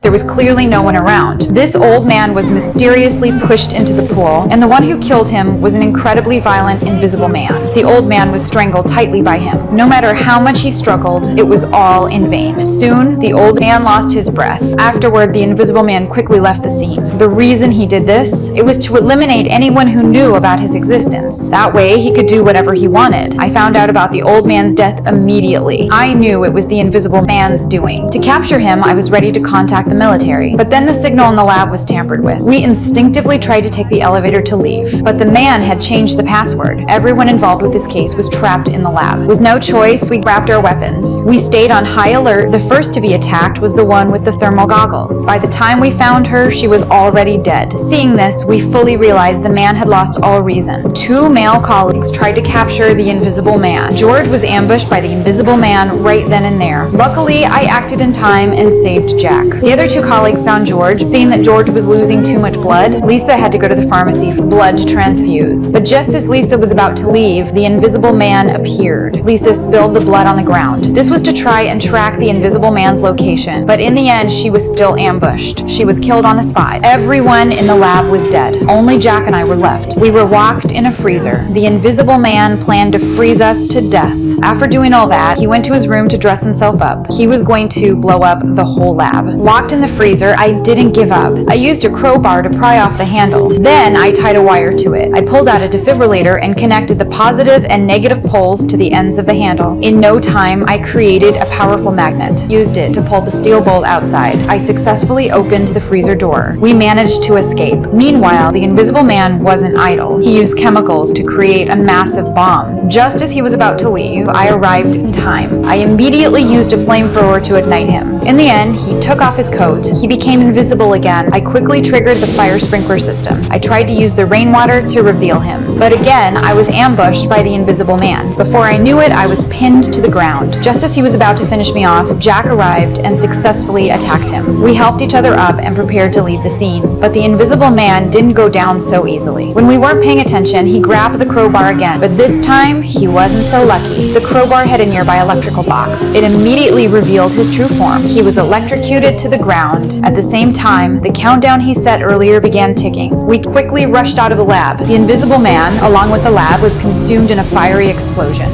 There was clearly no one around. This old man was mysteriously pushed into the pool, and the one who killed him was an incredibly violent, invisible man. The old man was strangled tightly by him. No matter how much he struggled, it was all in vain. Soon, the old man lost his breath. Afterward, the invisible man quickly left the scene. The reason he did this, it was to eliminate anyone who knew about his existence. That way, he could do whatever he wanted. I found out about the old man's death immediately. I knew it was the invisible man's doing. To capture him, I was ready to contact the military. But then the signal in the lab was tampered with. We instinctively tried to take the elevator to leave, but the man had changed the password. Everyone involved with this case was trapped in the lab. With no choice, we grabbed our weapons. We stayed on high alert. The first to be attacked was the one with the thermal goggles. By the time we found her, she was already dead. Seeing this, we fully realized the man had lost all reason. Two male colleagues tried to capture the invisible man. George was ambushed by the invisible man right then and there. Luckily, I acted in time and saved Jack. The other two colleagues found George. Seeing that George was losing too much blood, Lisa had to go to the pharmacy for blood to transfuse. But just as Lisa was about to leave, the invisible man appeared. Lisa spilled the blood on the ground. This was to try and track the invisible man's location, but in the end, she was still ambushed. She was killed on the spot. Everyone in the lab was dead. Only Jack and I were left. We were locked in a freezer. The invisible man planned to freeze us to death. After doing all that, he went to his room to dress himself up. He was going to blow up the whole lab. Locked in the freezer, I didn't give up. I used a crowbar to pry off the handle. Then I tied a wire to it. I pulled out a defibrillator and connected the positive and negative poles to the ends of the handle. In no time, I created a powerful magnet. Used it to pull the steel bolt outside. I successfully opened the freezer door. We managed to escape. Meanwhile, the invisible man wasn't idle. He used chemicals to create a massive bomb. Just as he was about to leave, I arrived in time. I immediately used a flamethrower to ignite him. In the end, he took off his coat. He became invisible again. I quickly triggered the fire sprinkler system. I tried to use the rainwater to reveal him. But again, I was ambushed by the invisible man. Before I knew it, I was pinned to the ground. Just as he was about to finish me off, Jack arrived and successfully attacked him. We helped each other up and prepared to leave the scene. But the invisible man didn't go down so easily. When we weren't paying attention, he grabbed the crowbar again. But this time, he wasn't so lucky. The crowbar hit a nearby electrical box. It immediately revealed his true form. He was electrocuted to the ground. At the same time, the countdown he set earlier began ticking. We quickly rushed out of the lab. The invisible man, along with the lab, was consumed in a fiery explosion.